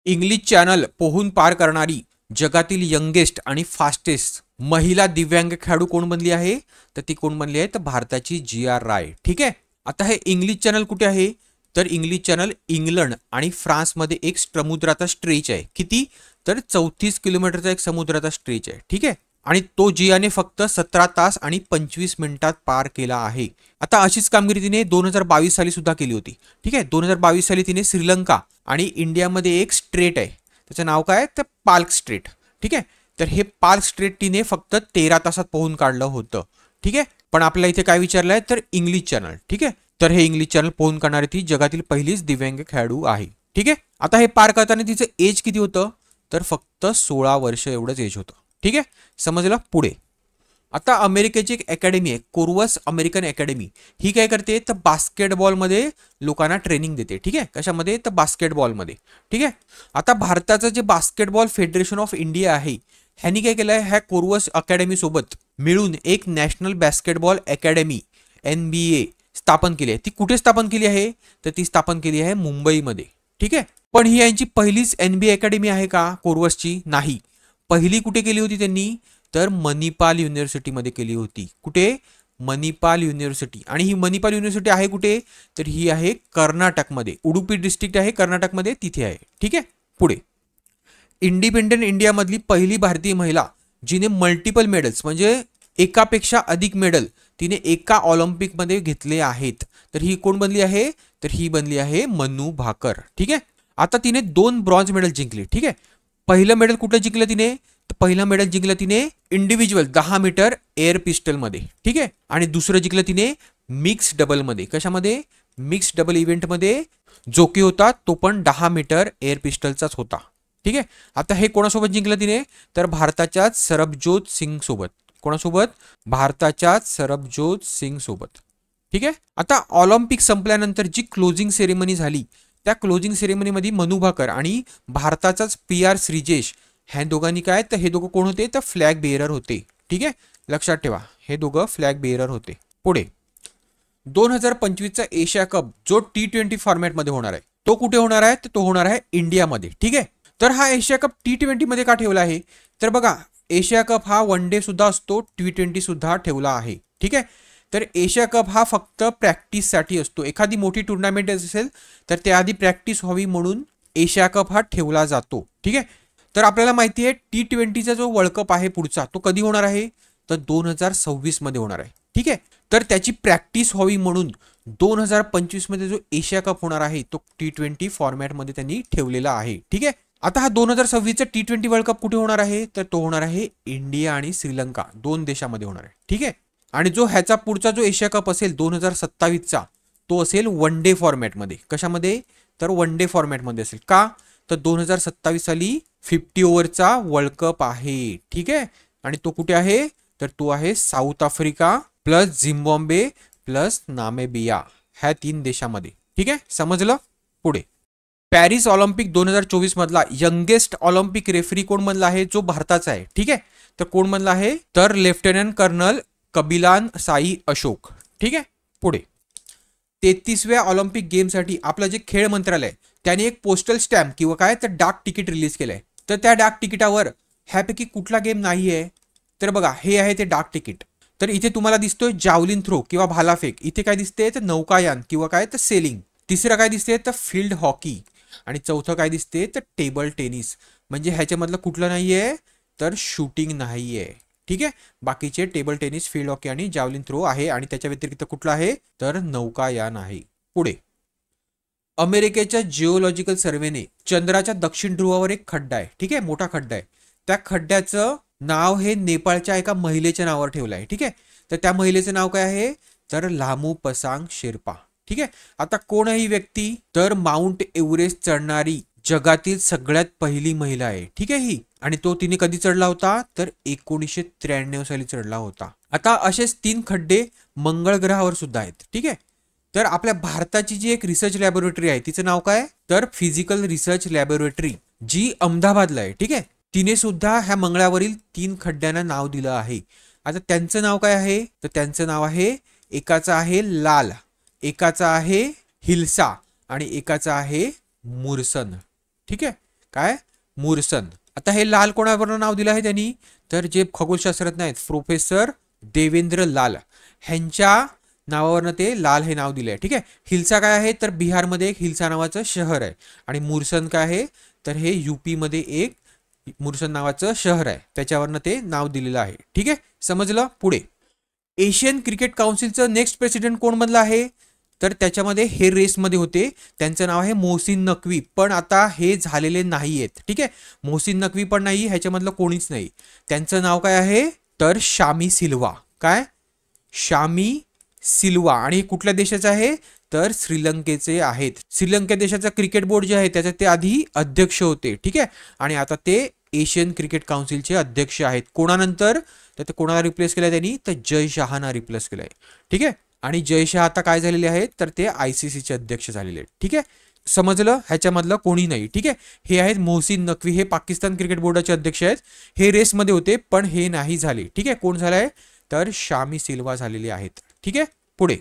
English channel पोहून पार करणारी जगातील यंगेस्ट आणि फास्टेस्ट महिला दिव्यांग खेळाडू कोण बनली आहे? तर ती कोण बनली आहे? तर भारताची जी.आर. राय. ठीक आहे. आता हे इंग्लिश चॅनल कुठे आहे? तर इंग्लिश चॅनल इंग्लंड आणि फ्रान्समध्ये एक समुद्राचा स्ट्रेच आहे. किती? तर 34 किलोमीटरचा एक समुद्राचा स्ट्रेच आहे. ठीक आहे. आणि तो जियाने फक्त 17 तास आणि 25 मिनिटात पार केला आहे. आता अशीच कामगिरी तिने 2022 साली सुद्धा केली होती. ठीक आहे. 2022 साली तिने श्रीलंका आणि इंडियामध्ये एक स्ट्रेट आहे, त्याचं नाव काय? तर पाल्क स्ट्रेट. ठीक आहे. तर हे पाल्क स्ट्रेट तिने फक्त 13 तासात पोहून काढलं होतं. ठीक आहे. पण आपल्याला इथे काय विचारलंय? तर इंग्लिश चॅनल. ठीक आहे. तर हे इंग्लिश चॅनल पोहून काढणारी ती जगातील पहिलीच दिव्यांग खेळाडू आहे. ठीक आहे. आता हे पार करताना तिचं एज किती होतं? तर फक्त 16 वर्ष एवढंच एज होतं. ठीक आहे. समजलं? पुढे आता अमेरिकेची एक अकॅडमी आहे, कोर्वस अमेरिकन अकॅडमी. ही काय करते? तर बास्केटबॉलमध्ये लोकांना ट्रेनिंग देते. ठीक आहे. कशामध्ये? तर बास्केटबॉलमध्ये. ठीक आहे. आता भारताचं जे बास्केटबॉल फेडरेशन ऑफ इंडिया आहे, ह्यांनी काय केलं आहे? ह्या कोर्वस अकॅडमी सोबत मिळून एक नॅशनल बास्केटबॉल अकॅडमी NBA स्थापन केली आहे. ती कुठे स्थापन केली आहे? तर ती स्थापन केली आहे मुंबईमध्ये. ठीक आहे. पण ही यांची पहिलीच NBA अकॅडमी आहे का कोर्वसची? नाही. पहिली कुठे केली होती त्यांनी? तर मणिपाल युनिव्हर्सिटीमध्ये केली होती. कुठे? मणिपाल युनिव्हर्सिटी. आणि ही मणिपाल युनिव्हर्सिटी आहे कुठे? तर ही आहे कर्नाटकमध्ये. उडुपी डिस्ट्रिक्ट आहे कर्नाटकमध्ये, तिथे आहे. ठीक आहे. पुढे इंडिपेंडंट इंडियामधली पहिली भारतीय महिला जिने मल्टिपल मेडल्स म्हणजे एकापेक्षा अधिक मेडल तिने एका ऑलिम्पिकमध्ये घेतले आहेत, तर ही कोण बनली आहे? तर ही बनली आहे मनू भाकर. ठीक आहे. आता तिने 2 ब्रॉन्झ मेडल जिंकले. ठीक आहे. पहिलं मेडल कुठलं जिंकलं तिने? तर पहिलं मेडल जिंकलं तिने इंडिव्हिज्युअल 10 मीटर एअर पिस्टलमध्ये. ठीक आहे. आणि दुसरं जिंकलं तिने मिक्स डबलमध्ये. कशामध्ये? मिक्स डबल इव्हेंटमध्ये जो की होता तो पण 10 मीटर एअर पिस्टलचाच होता. ठीक आहे. आता हे कोणासोबत जिंकलं तिने? तर भारताच्याच सरबजोत सिंग सोबत. कोणासोबत? भारताच्याच सरबजोत सिंग सोबत. ठीक आहे. आता ऑलिम्पिक संपल्यानंतर जी क्लोजिंग सेरेमनी झाली, त्या क्लोजिंग सेरेमनीमध्ये मनू भाकर आणि भारताचाच PR श्रीजेश ह्या दोघांनी काय? तर हे दोघं कोण होते? तर फ्लॅग बेअरर होते. ठीक आहे. लक्षात ठेवा, हे दोघं फ्लॅग बेअरर होते. पुढे 2025चा एशिया कप जो T20 फॉर्मॅटमध्ये होणार आहे, तो कुठे होणार आहे? तर तो होणार आहे इंडियामध्ये. ठीक आहे. तर हा एशिया कप T20 मध्ये का ठेवला आहे? तर बघा, एशिया कप हा वन डे सुद्धा असतो, T20 सुद्धा ठेवला आहे. ठीक आहे. तर एशिया कप हा फक्त प्रॅक्टिससाठी असतो. एखादी मोठी टुर्नामेंट असेल तर त्याआधी प्रॅक्टिस व्हावी म्हणून एशिया कप हा ठेवला जातो. ठीक आहे. तर आपल्याला माहिती आहे T20चा जो वर्ल्ड कप आहे पुढचा, तो कधी होणार आहे? तर 2026 मध्ये होणार आहे. ठीक आहे. तर त्याची प्रॅक्टिस व्हावी म्हणून 2025 मध्ये जो एशिया कप होणार आहे तो T20 फॉर्मॅटमध्ये त्यांनी ठेवलेला आहे. ठीक आहे. आता हा 2026चा T20 वर्ल्ड कप कुठे होणार आहे? तर तो होणार आहे इंडिया आणि श्रीलंका 2 देशामध्ये होणार आहे. ठीक आहे. आणि जो ह्याचा पुढचा जो एशिया कप असेल 2027चा, तो असेल वन डे फॉर्मॅटमध्ये. कशामध्ये? तर वन डे फॉर्मॅटमध्ये असेल. का? तर 2027 साली 50 ओव्हरचा वर्ल्ड कप आहे. ठीक आहे. आणि तो कुठे आहे? तर तो आहे South Africa plus Zimbabwe plus Namibia ह्या 3 देशामध्ये. ठीक आहे. समजलं? पुढे पॅरिस ऑलिम्पिक 2024 मधला यंगेस्ट ऑलिम्पिक रेफरी कोण बनला आहे? जो भारताचा आहे. ठीक आहे. तर कोण बनला आहे? तर लेफ्टनंट कर्नल कबिलान साई अशोक. ठीक आहे. पुढे 33व्या ऑलिम्पिक गेमसाठी आपलं जे खेळ मंत्रालय त्याने एक पोस्टल स्टॅम्प किंवा काय तर डाक तिकीट रिलीज केलंय. तर त्या डाक तिकिटावर ह्यापैकी कुठला गेम नाही आहे? तर बघा, हे आहे ते डाक तिकीट. तर इथे तुम्हाला दिसतोय जावलिन थ्रो किंवा भालाफेक. इथे काय दिसते? तर नौकायान किंवा काय तर सेलिंग. तिसरं काय दिसते? तर फील्ड हॉकी. आणि चौथं काय दिसते? तर टेबल टेनिस. म्हणजे ह्याच्यामधलं कुठलं नाहीये? तर शूटिंग नाहीये. ठीक आहे. बाकीचे टेबल टेनिस, फील्ड हॉकी आणि जावलिन थ्रो आहे. आणि त्याच्या व्यतिरिक्त कुठलं आहे? तर नौकायान आहे. पुढे अमेरिकेच्या जिओलॉजिकल सर्व्हेने चंद्राच्या दक्षिण ध्रुवावर एक खड्डा आहे. ठीक आहे. मोठा खड्डा आहे. त्या खड्ड्याचं नाव हे नेपाळच्या एका महिलेच्या नावावर ठेवलं आहे. ठीक आहे. तर त्या महिलेचं नाव काय आहे? तर लामू पसांग शेर्पा. ठीक आहे. आता कोण आहे ही व्यक्ती? तर माउंट एव्हरेस्ट चढणारी जगातील सगळ्यात पहिली महिला आहे. ठीक आहे ही. आणि तो तिने कधी चढला होता? तर 1993 साली चढला होता. आता असेच 3 खड्डे मंगळ ग्रहावर सुद्धा आहेत. ठीक आहे. तर आपल्या भारताची जी एक रिसर्च लॅबोरेटरी आहे तिचं नाव काय? तर फिजिकल रिसर्च लॅबोरेटरी, जी अहमदाबादला आहे. ठीक आहे. तिने सुद्धा ह्या मंगळावरील 3 खड्ड्यांना नाव दिलं आहे. आता त्यांचं नाव काय आहे? तर त्यांचं नाव आहे, एकाचं आहे लाल, एकाचा आहे हिल्सा आणि एकाचा आहे मुरसन. ठीक आहे. काय मुरसन. आता हे लाल कोणावरनं नाव दिलं आहे त्यांनी, तर जे खगोलशास्त्रज्ञ आहेत प्रोफेसर देवेंद्र लाल ह्यांच्या नावावरनं ते लाल हे नाव दिले आहे. ठीक आहे. हिल्सा काय आहे, तर बिहारमध्ये एक हिल्सा नावाचं शहर आहे. आणि मुरसन काय आहे, तर हे युपी मध्ये एक मुरसन नावाचं शहर आहे, त्याच्यावरनं ते नाव दिलेलं आहे. ठीक आहे, समजलं. पुढे एशियन क्रिकेट काउन्सिलचं नेक्स्ट प्रेसिडेंट कोण बनला आहे, तर त्याच्यामध्ये हे रेसमध्ये होते, त्यांचं नाव आहे मोहसिन नकवी. पण आता हे झालेले नाही आहेत. ठीक आहे, मोहसिन नकवी पण नाही, ह्याच्यामधलं कोणीच नाही. त्यांचं नाव काय आहे, तर शामी सिल्वा. काय, शामी सिल्वा. आणि कुठल्या देशाचे आहे, तर श्रीलंकेचे आहेत. श्रीलंका देशाचा क्रिकेट बोर्ड जे आहे त्याचे ते आधी अध्यक्ष होते. ठीक आहे, आणि आता ते एशियन क्रिकेट काउन्सिलचे अध्यक्ष आहेत. कोणानंतर, तर ते कोणाला रिप्लेस केलंय त्यांनी, तर जय शहाना रिप्लेस केलंय. ठीक आहे, आणि जय शहा आता काय झालेले आहेत, तर ते ICCचे अध्यक्ष झालेले आहेत. ठीक आहे, समजलं. ह्याच्यामधलं कोणी नाही. ठीक आहे, हे आहेत मोहसिन नकवी, हे पाकिस्तान क्रिकेट बोर्डाचे अध्यक्ष आहेत. हे रेसमध्ये होते पण हे नाही झाले. ठीक आहे, कोण झालंय, तर शामी सिल्वा झालेले आहेत. ठीक आहे, पुढे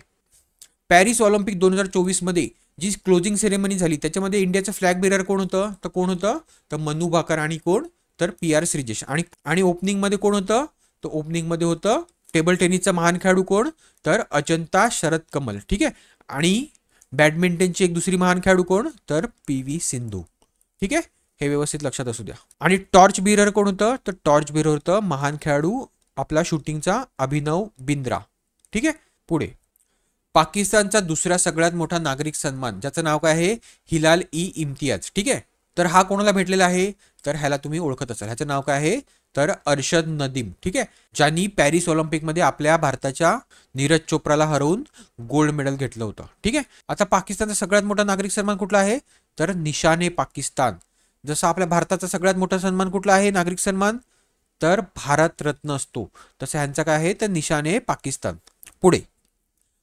पॅरिस ऑलिम्पिक 2024 मध्ये जी क्लोजिंग सेरेमनी झाली त्याच्यामध्ये इंडियाचं फ्लॅग बेरर कोण होतं, तर कोण होतं, तर मनू भाकर आणि कोण, तर PR श्रीजेश. आणि ओपनिंग मध्ये कोण होतं, तर ओपनिंग मध्ये होतं टेबल टेनिसचा महान खेळाडू कोण, तर अजंता शरद कमल. ठीक आहे, आणि बॅडमिंटनची एक दुसरी महान खेळाडू कोण, तर PV सिंधू. ठीक आहे, हे व्यवस्थित लक्षात असू द्या. आणि टॉर्च बिरर कोण होतं, तर टॉर्च बिरर होतं महान खेळाडू आपला शूटिंगचा अभिनव बिंद्रा. ठीक आहे, पुढे पाकिस्तानचा दुसरा सगळ्यात मोठा नागरिक सन्मान ज्याचं नाव काय आहे, हिलाल इम्तियाज. ठीक आहे, तर हा कोणाला भेटलेला आहे, तर ह्याला तुम्ही ओळखत असाल. ह्याचं नाव काय आहे, तर अरशद नदीम. ठीक आहे, ज्यांनी पॅरिस ऑलिम्पिकमध्ये आपल्या भारताच्या नीरज चोप्राला हरवून गोल्ड मेडल घेतलं होतं. ठीक आहे, आता पाकिस्तानचा सगळ्यात मोठा नागरिक सन्मान कुठला आहे, तर निशाने पाकिस्तान. जसं आपल्या भारताचा सगळ्यात मोठा सन्मान कुठला आहे, नागरिक सन्मान, तर भारत रत्न असतो, तसं ह्यांचा काय आहे, तर निशाने पाकिस्तान. पुढे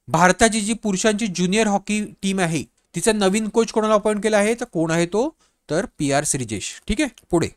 भारताची जी पुरुषांची ज्युनियर हॉकी टीम आहे तिचा नवीन कोच कोणाला अपॉइंट केला आहे, तर कोण आहे तो, तर PR श्रीजेश. ठीक आहे, पुढे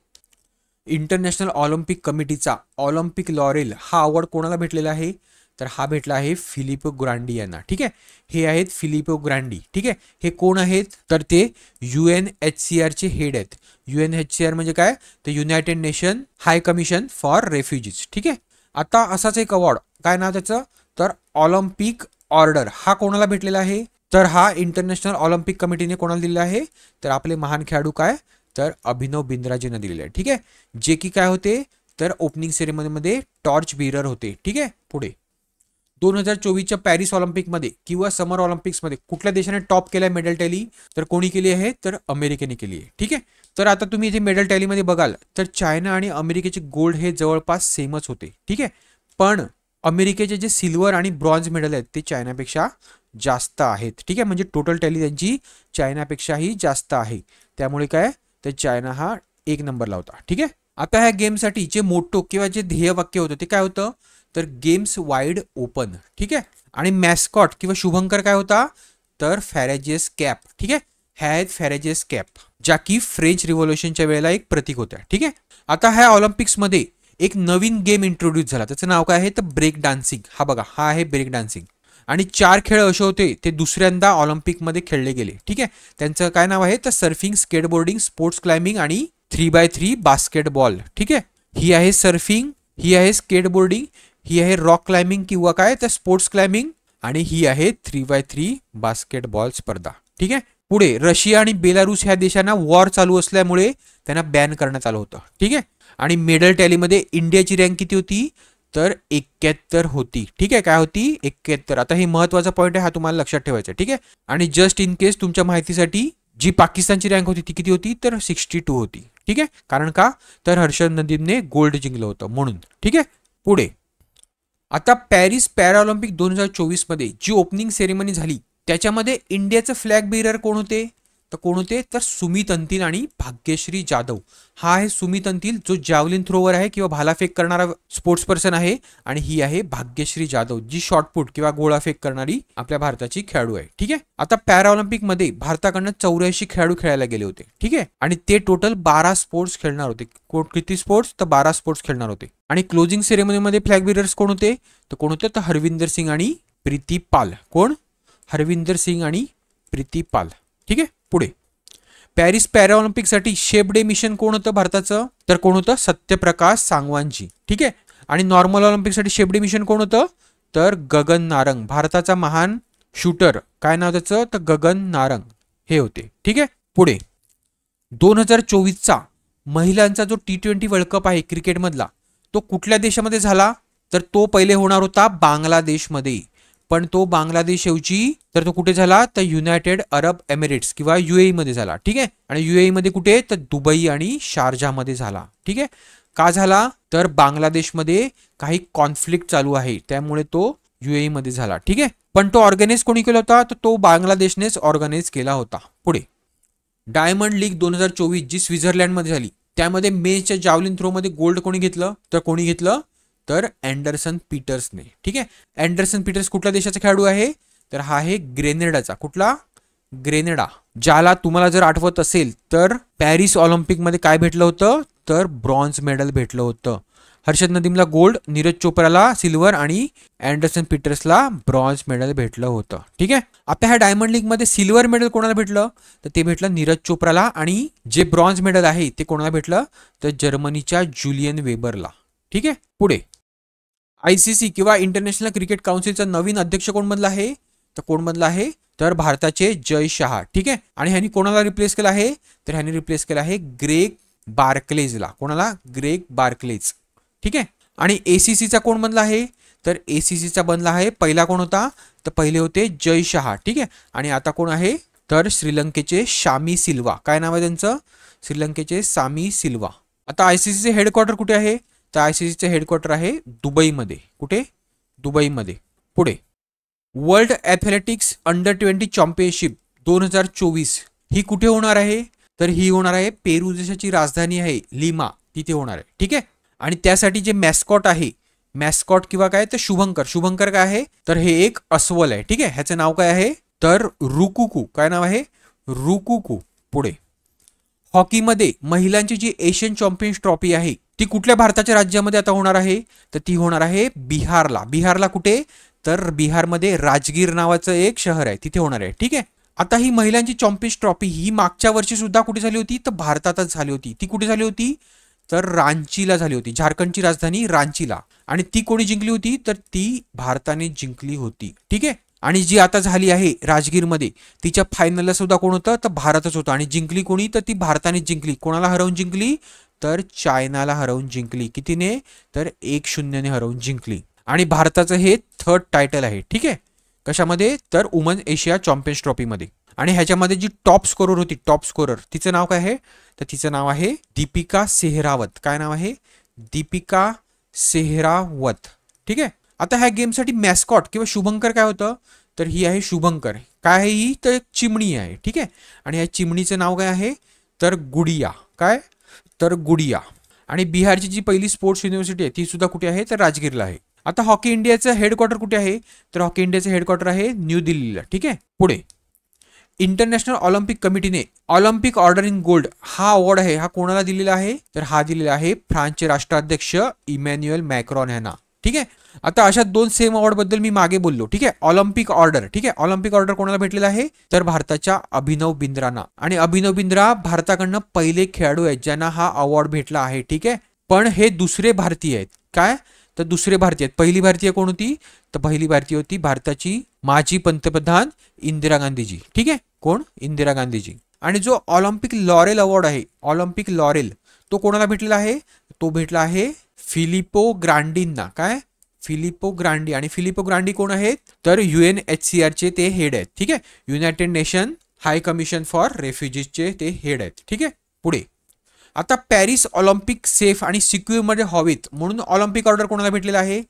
इंटरनॅशनल ऑलिम्पिक कमिटीचा ऑलिम्पिक लॉरेल हा अवॉर्ड कोणाला भेटलेला आहे, तर हा भेटला आहे फिलिपो ग्रांडी यांना. ठीक आहे, हे आहेत फिलिपो ग्रांडी. ठीक आहे, हे कोण आहेत, तर ते UNHCR चे हेड आहेत. UNHCR म्हणजे काय, तर United Nation High Commission for refugees. ठीक आहे, आता असाच एक अवॉर्ड काय नाव त्याचं, तर ऑलिम्पिक ऑर्डर हा कोणाला भेटलेला आहे, तर हा इंटरनॅशनल ऑलिम्पिक कमिटीने कोणाला दिलेला आहे, तर आपले महान खेळाडू काय, तर अभिनव बिंद्राजींना दिलेले आहे. ठीक आहे, जे की काय होते, तर ओपनिंग सेरेमनीमध्ये टॉर्च बिरर होते. ठीक आहे, पुढे 2024च्या पॅरिस ऑलिम्पिकमध्ये किंवा समर ऑलिम्पिक्समध्ये कुठल्या देशाने टॉप केलाय मेडल टॅली, तर कोणी केली आहे, तर अमेरिकेने केली आहे. ठीक आहे, तर आता तुम्ही इथे मेडल टॅलीमध्ये बघाल तर चायना आणि अमेरिकेचे गोल्ड हे जवळपास सेमच होते. ठीक आहे, पण अमेरिकेचे जे सिल्वर आणि ब्रॉन्झ मेडल आहेत ते चायनापेक्षा जास्त आहेत. ठीक आहे, म्हणजे टोटल टॅली त्यांची चायनापेक्षाही जास्त आहे. त्यामुळे काय, तर चायना हा 1 नंबरला होता. ठीक आहे, आता ह्या गेमसाठी जे मोटो किंवा जे ध्येय वाक्य होतं ते काय होतं, तर गेम्स वाईड ओपन. ठीक आहे, आणि मॅस्कॉट किंवा शुभंकर काय होता, तर फॅरेजेस कॅप. ठीक आहे, ह्या आहेत फॅरेजेस कॅप ज्या की फ्रेंच रिव्होल्युशनच्या वेळेला एक प्रतीक होत्या. ठीक आहे, आता ह्या ऑलिम्पिक्समध्ये एक नवीन गेम इंट्रोड्यूस झाला, त्याचं नाव काय आहे, तर ब्रेक डान्सिंग. हा बघा, हा आहे ब्रेक डान्सिंग. आणि 4 खेळ असे होते ते दुसऱ्यांदा ऑलिम्पिकमध्ये खेळले गेले. ठीक आहे, त्यांचं काय नाव आहे, तर सर्फिंग, स्केटबोर्डिंग, स्पोर्ट्स क्लाइम्बिंग आणि 3x3 बास्केटबॉल. ठीक आहे, ही आहे सर्फिंग, ही आहे स्केटबोर्डिंग, ही आहे रॉक क्लाइम्बिंग किंवा काय, तर स्पोर्ट्स क्लाइम्बिंग, आणि ही आहे 3x3 बास्केटबॉल स्पर्धा. ठीक आहे, पुढे रशिया आणि बेलारूस ह्या देशांना वॉर चालू असल्यामुळे त्यांना बॅन करण्यात आलं होतं. ठीक आहे, आणि मेडल टॅलीमध्ये इंडियाची रँक किती होती, तर 71 होती. ठीक आहे, काय होती, 71. आता हे महत्वाचा पॉईंट आहे, हा तुम्हाला लक्षात ठेवायचा. ठीक आहे, आणि जस्ट इन केस तुमच्या माहितीसाठी जी पाकिस्तानची रँक होती ती किती होती, तर 62 होती. ठीक आहे, कारण का, तर हर्षद नदीमने गोल्ड जिंकलं होतं म्हणून. ठीक आहे, पुढे आता पॅरिस पॅराऑलिम्पिक 2024 मध्ये जी ओपनिंग सेरेमनी झाली त्याच्यामध्ये इंडियाचं फ्लॅग बेरर कोण होते, तर कोण होते, तर सुमित अंतिल आणि भाग्यश्री जाधव. हा आहे सुमित अंतिल जो जॅव्हलिन थ्रोवर आहे किंवा भालाफेक करणारा स्पोर्ट्स पर्सन आहे, आणि ही आहे भाग्यश्री जाधव जी शॉर्टपुट किंवा गोळाफेक करणारी आपल्या भारताची खेळाडू आहे. ठीक आहे, आता पॅराऑलिम्पिक मध्ये भारताकडनं 84 खेळाडू खेळायला गेले होते. ठीक आहे, आणि ते टोटल 12 स्पोर्ट्स खेळणार होते. किती स्पोर्ट्स, तर 12 स्पोर्ट्स खेळणार होते. आणि क्लोजिंग सेरेमनीमध्ये फ्लॅग बेरर्स कोण होते, तर कोण होते, तर हरविंदर सिंग आणि प्रीती पाल. कोण, हरविंदर सिंग आणि प्रीती पाल. ठीक आहे, पुढे पॅरिस पॅराऑलिम्पिकसाठी शेप डे मिशन कोण होतं भारताचं? तर कोण होतं? सत्यप्रकाश सांगवानजी. ठीक आहे. आणि नॉर्मल ऑलिम्पिकसाठी शेप डे मिशन कोण होतं? तर गगन नारंग. भारताचा महान शूटर, काय नाव त्याचं? तर गगन नारंग हे होते. ठीक आहे. पुढे 2024चा महिलांचा जो T20 वर्ल्ड कप आहे क्रिकेटमधला, तो कुठल्या देशामध्ये झाला? तर तो पहिले होणार होता बांगलादेशमध्ये, पण तो बांगलादेश ऐवजी तर तो कुठे झाला? तर युनायटेड अरब एमिरेट्स किंवा UAE मध्ये झाला. ठीक आहे. आणि UAE मध्ये कुठे? तर दुबई आणि शारजामध्ये झाला. ठीक आहे. का झाला? तर बांगलादेशमध्ये काही कॉन्फ्लिक्ट चालू आहे, त्यामुळे तो UAE मध्ये झाला. ठीक आहे. पण तो ऑर्गनाइज कोणी केला होता? तर तो बांगलादेशनेच ऑर्गनाइज केला होता. पुढे डायमंड लीग 2024 जी स्वित्झर्लंडमध्ये झाली, त्यामध्ये मेन्सच्या जावलिन थ्रोमध्ये गोल्ड कोणी घेतलं? तर कोणी घेतलं? तर अँडरसन पीटर्सने. ठीक आहे. अँडरसन पीटर्स कुठल्या देशाचा खेळाडू आहे? तर हा आहे ग्रेनेडाचा. कुठला? ग्रेनेडा. ज्याला तुम्हाला जर आठवत असेल तर पॅरिस ऑलिम्पिकमध्ये काय भेटलं होतं? तर ब्रॉन्झ मेडल भेटलं होतं. हर्षद नदीमला गोल्ड, नीरज चोप्राला सिल्वर आणि अँडरसन पीटर्सला ब्रॉन्झ मेडल भेटलं होतं. ठीक आहे. आता ह्या डायमंड लीग मध्ये सिल्वर मेडल कोणाला भेटलं? तर ते भेटलं नीरज चोप्राला, आणि जे ब्रॉन्झ मेडल आहे ते कोणाला भेटलं? तर जर्मनीच्या जुलियन वेबरला. ठीक आहे. पुढे ICC किंवा इंटरनॅशनल क्रिकेट काउन्सिलचा नवीन अध्यक्ष कोण बनला आहे? तर कोण बनला आहे? तर भारताचे जय शहा. ठीक आहे. आणि ह्यांनी कोणाला रिप्लेस केलं आहे? तर ह्यांनी रिप्लेस केलं आहे ग्रेग बार्कलेजला. कोणाला? Greg Barclays. ठीक आहे. आणि ACCचा कोण बनला आहे? तर ACCचा बनला आहे, पहिला कोण होता? तर पहिले होते जय शहा. ठीक आहे. आणि आता कोण आहे? तर श्रीलंकेचे शामी सिल्वा. काय नाव आहे त्यांचं? श्रीलंकेचे सामी सिल्वा. आता ICCचे हेडक्वार्टर कुठे आहे? तर ICCचे हेडक्वार्टर आहे दुबईमध्ये. कुठे? दुबईमध्ये. पुढे वर्ल्ड ॲथलेटिक्स अंडर-20 चॅम्पियनशिप 2024 ही कुठे होणार आहे? तर ही होणार आहे पेरू देशाची राजधानी आहे लिमा, तिथे होणार आहे. ठीक आहे. आणि त्यासाठी जे मॅस्कॉट आहे, मॅस्कॉट किंवा काय तर शुभंकर. शुभंकर काय आहे? तर हे एक अस्वल आहे. ठीक आहे. ह्याचं नाव काय आहे? तर रुकुकू. काय नाव आहे? रुकुकू. पुढे हॉकीमध्ये महिलांची जी एशियन चॅम्पियन्स ट्रॉफी आहे ती कुठल्या भारताच्या राज्यामध्ये आता होणार आहे? तर ती होणार आहे बिहारला. बिहारला कुठे? तर बिहारमध्ये राजगीर नावाचं एक शहर आहे, तिथे होणार आहे. ठीक आहे. आता ही महिलांची चॅम्पियन्स ट्रॉफी ही मागच्या वर्षी सुद्धा कुठे झाली होती? तर भारतातच झाली होती. ती कुठे झाली होती? तर रांचीला झाली होती. झारखंडची राजधानी रांचीला. आणि ती कोणी जिंकली होती? तर ती भारताने जिंकली होती. ठीक आहे. आणि जी आता झाली आहे राजगीरमध्ये, तिच्या फायनलला सुद्धा कोण होतं? तर भारतच होतं. आणि जिंकली कोणी? तर ती भारताने जिंकली. कोणाला हरवून जिंकली? तर चायनाला हरवून जिंकली. कितीने? तर 1-0ने हरवून जिंकली. आणि भारताचं हे थर्ड टायटल आहे. ठीक आहे. कशामध्ये? तर वुमन एशिया चॅम्पियन्स ट्रॉफीमध्ये. आणि ह्याच्यामध्ये जी टॉप स्कोरर होती, टॉप स्कोरर, तिचं नाव काय आहे? तर तिचं नाव आहे दीपिका सेहरावत. काय नाव आहे? दीपिका सेहरावत. ठीक आहे. आता ह्या गेमसाठी मॅस्कॉट किंवा शुभंकर काय होतं? तर ही आहे शुभंकर. काय आहे ही? तर एक चिमणी आहे. ठीक आहे. आणि या चिमणीचं नाव काय आहे? तर गुडिया. काय? तर गुडिया. आणि बिहारची जी पहिली स्पोर्ट्स युनिव्हर्सिटी आहे ती सुद्धा कुठे आहे? तर राजगीरला आहे. आता हॉकी इंडियाचं हेडक्वार्टर कुठे आहे? तर हॉकी इंडियाचं हेडक्वार्टर आहे न्यू दिल्लीला. ठीक आहे. पुढे इंटरनॅशनल ऑलिम्पिक कमिटीने ऑलिम्पिक ऑर्डर इन गोल्ड हा अवॉर्ड आहे, हा कोणाला दिलेला आहे? तर हा दिलेला आहे फ्रान्सचे राष्ट्राध्यक्ष इमॅन्युएल मॅक्रॉन यांना. ठीक आहे. आता अशा दोन सेम अवॉर्ड बद्दल मी मागे बोललो. ठीक आहे. Olympic order. ठीक आहे. ऑलिम्पिक ऑर्डर कोणाला भेटलेला आहे? तर भारताच्या अभिनव बिंद्रांना. आणि अभिनव बिंद्रा भारताकडनं पहिले खेळाडू आहेत ज्यांना हा अवॉर्ड भेटला आहे. ठीक आहे. पण हे दुसरे भारतीय आहेत. काय? तर दुसरे भारतीय आहेत. पहिली भारतीय कोण होती? तर पहिली भारतीय होती भारताची माजी पंतप्रधान इंदिरा गांधीजी. ठीक आहे. कोण? इंदिरा गांधीजी. आणि जो ऑलिम्पिक लॉरेल अवॉर्ड आहे, ऑलिम्पिक लॉरेल, तो कोणाला भेटलेला आहे? तो भेटला आहे फिलिपो ग्रांडींना. काय? फिलिपो ग्रांडी. आणि फिलिपो ग्रांडी कोण आहेत? तर UNHCRचे ते हेड आहेत. ठीक आहे. United Nation High Commission for रेफ्युजीजचे ते हेड आहेत. ठीक आहे. पुढे आता पॅरिस ऑलिम्पिक सेफ आणि सिक्युअर मध्ये हवेत म्हणून ऑलिम्पिक ऑर्डर कोणाला भेटलेला आहे?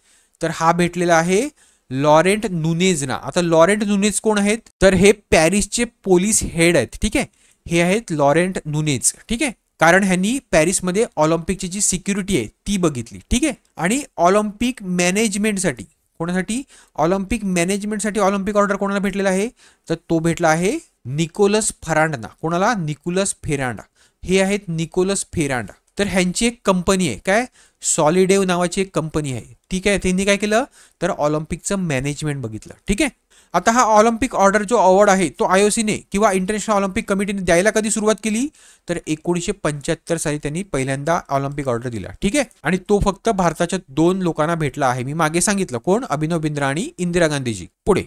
तर हा भेटलेला आहे लॉरेंट नुनेजना. आता लॉरेंट नुनेज कोण आहेत? तर हे पॅरिसचे पोलीस हेड आहेत. ठीक आहे. हे आहेत लॉरेंट नुनेज. ठीक आहे. कारण ह्यांनी पॅरिसमध्ये ऑलिम्पिकची जी सिक्युरिटी आहे ती बघितली. ठीक आहे. आणि ऑलिम्पिक मॅनेजमेंटसाठी, कोणासाठी? ऑलिम्पिक मॅनेजमेंटसाठी ऑलिम्पिक ऑर्डर कोणाला भेटलेला आहे? तर तो भेटला आहे निकोलस फेरांडना. कोणाला? निकोलस फेरांडा. हे आहेत निकोलस फेरांडा. तर ह्यांची एक कंपनी आहे. काय? सॉलिडेव नावाची एक कंपनी आहे. ठीक आहे. त्यांनी काय केलं? तर ऑलिम्पिकचं मॅनेजमेंट बघितलं. ठीक आहे. आता हा ऑलिम्पिक ऑर्डर जो अवॉर्ड आहे तो आयओसीने किंवा इंटरनॅशनल ऑलिम्पिक कमिटीने द्यायला कधी सुरुवात केली, तर 1975 साली त्यांनी पहिल्यांदा ऑलिम्पिक ऑर्डर दिला. ठीक आहे. आणि तो फक्त भारताच्या 2 लोकांना भेटला आहे. मी मागे सांगितलं कोण, अभिनव बिंद्रा आणि इंदिरा गांधीजी. पुढे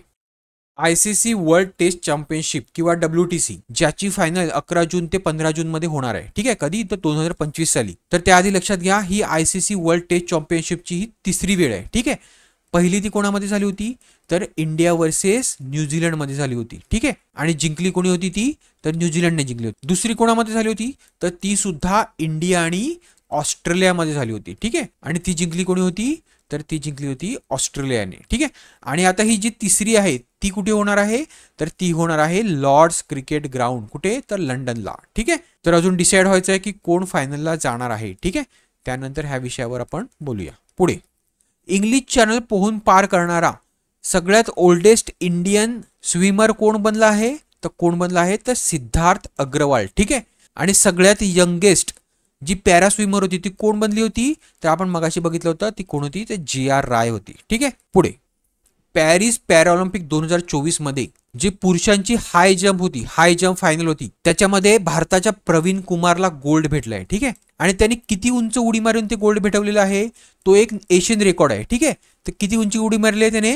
आयसीसी वर्ल्ड टेस्ट चॅम्पियनशिप किंवा WTC, ज्याची फायनल 11 जून ते 15 जून मध्ये होणार आहे. ठीक आहे. कधी, तर 2025 साली. तर त्याआधी लक्षात घ्या, ही आयसीसी वर्ल्ड टेस्ट चॅम्पियनशिपची ही तिसरी वेळ आहे. ठीक आहे. पहिली ती कोणामध्ये झाली होती, तर इंडिया वर्सेस न्यूझीलंडमध्ये झाली होती. ठीक आहे. आणि जिंकली कोणी होती ती, तर न्यूझीलंडने जिंकली होती. दुसरी कोणामध्ये झाली होती, तर ती सुद्धा इंडिया आणि ऑस्ट्रेलियामध्ये झाली होती. ठीक आहे. आणि ती जिंकली कोणी होती, तर ती जिंकली होती ऑस्ट्रेलियाने. ठीक आहे. आणि आता ही जी तिसरी आहे ती कुठे होणार आहे, तर ती होणार आहे लॉर्ड्स क्रिकेट ग्राउंड. कुठे, तर लंडनला. ठीक आहे. तर अजून डिसाईड व्हायचं आहे की कोण फायनलला जाणार आहे. ठीक आहे. त्यानंतर ह्या विषयावर आपण बोलूया. पुढे इंग्लिश चॅनल पोहून पार करणारा सगळ्यात ओल्डेस्ट इंडियन स्विमर कोण बनला आहे, तर कोण बनला आहे, तर सिद्धार्थ अग्रवाल. ठीक आहे. आणि सगळ्यात यंगेस्ट जी पॅरा स्विमर होती ती कोण बनली होती, तर आपण मगाशी बघितलं होतं ती कोण होती, ते GR राय होती. ठीक आहे. पुढे पॅरिस पॅराऑलिम्पिक 2024 मध्ये जे पुरुषांची हाय जंप होती, हाय जंप फायनल होती, त्याच्यामध्ये भारताच्या प्रवीण कुमारला गोल्ड भेटलाय. ठीक आहे. आणि त्यांनी किती उंच उडी मारून ते गोल्ड भेटवलेला आहे, तो एक एशियन रेकॉर्ड आहे. ठीक आहे. तर किती उंची उडी मारली आहे त्याने,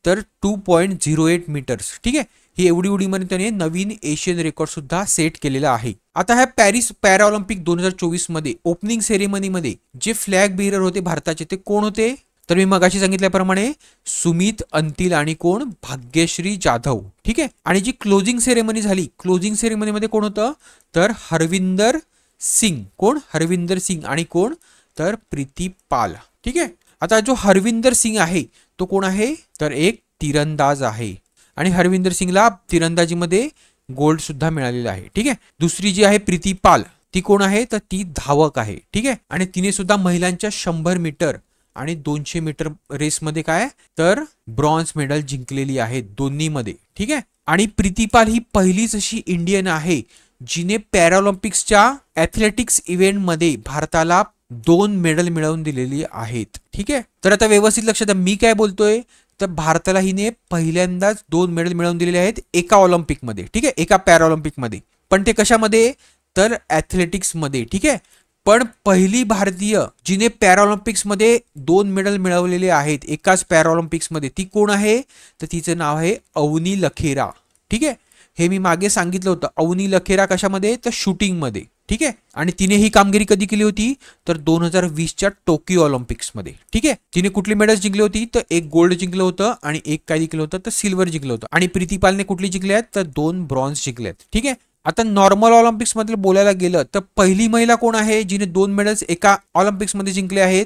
तर 2.08 मीटर्स. ठीक आहे. ही एवढी उडी मारून त्याने नवीन एशियन रेकॉर्ड सुद्धा सेट केलेला आहे. आता ह्या पॅरिस पॅराऑलिम्पिक 2024 मध्ये ओपनिंग सेरेमनीमध्ये जे फ्लॅग बेअरर होते भारताचे, ते कोण होते, तर मी मगाशी सांगितल्याप्रमाणे सुमित अंतिल आणि कोण, भाग्यश्री जाधव. ठीक आहे. आणि जी क्लोजिंग सेरेमनी झाली, क्लोजिंग सेरेमनीमध्ये कोण होतं, तर हरविंदर सिंग. कोण, हरविंदर सिंग आणि कोण, तर प्रीती पाल. ठीक आहे. आता जो हरविंदर सिंग आहे तो कोण आहे, तर एक तिरंदाज आहे. आणि हरविंदर सिंगला तिरंदाजीमध्ये गोल्ड सुद्धा मिळालेला आहे. ठीक आहे. दुसरी जी आहे प्रीती पाल, ती कोण आहे, तर ती धावक आहे. ठीक आहे. आणि तिने सुद्धा महिलांच्या 100 मीटर आणि 200 मीटर रेसमध्ये काय, तर ब्रॉन्झ मेडल जिंकलेली आहे दोन्हीमध्ये. ठीक आहे. आणि प्रीती पाल ही पहिलीच अशी इंडियन आहे जिने पॅराऑलिम्पिक्सच्या ॲथलेटिक्स इव्हेंटमध्ये भारताला 2 मेडल मिळवून दिलेली आहेत. ठीक आहे. तर आता व्यवस्थित लक्षात द्या मी काय बोलतोय, तर भारताला हिने पहिल्यांदाच 2 मेडल मिळवून दिलेले आहेत एका ऑलिम्पिकमध्ये. ठीक आहे. एका पॅराऑलिम्पिकमध्ये. पण ते कशामध्ये, तर ॲथलेटिक्समध्ये. ठीक आहे. पण पहिली भारतीय जिने पॅराऑलिम्पिक्समध्ये 2 मेडल मिळवलेले आहेत एकाच पॅराऑलिम्पिक्समध्ये, ती कोण आहे, तर तिचं नाव आहे अवनी लखेरा. ठीक आहे. हे मी मागे सांगितलं होतं. अवनी लखेरा कशामध्ये, तर शूटिंगमध्ये. ठीक आहे. आणि तिने ही कामगिरी कधी केली होती, तर 2020च्या टोकियो ऑलिम्पिक्समध्ये. ठीक आहे. तिने कुठली मेडल्स जिंकली होती, तर एक गोल्ड जिंकलं होतं आणि एक काय जिंकलं होतं, तर सिल्वर जिंकलं होतं. आणि प्रीती पालने कुठली जिंकली आहेत, तर 2 ब्रॉन्झ जिंकले आहेत. ठीक आहे. आता नॉर्मल ऑलिम्पिक्स मध्ये बोलायला गेलं तर पहिली महिला कोण आहे जिने 2 मेडल्स एका ऑलिम्पिक्स मध्ये जिंकले आहेत,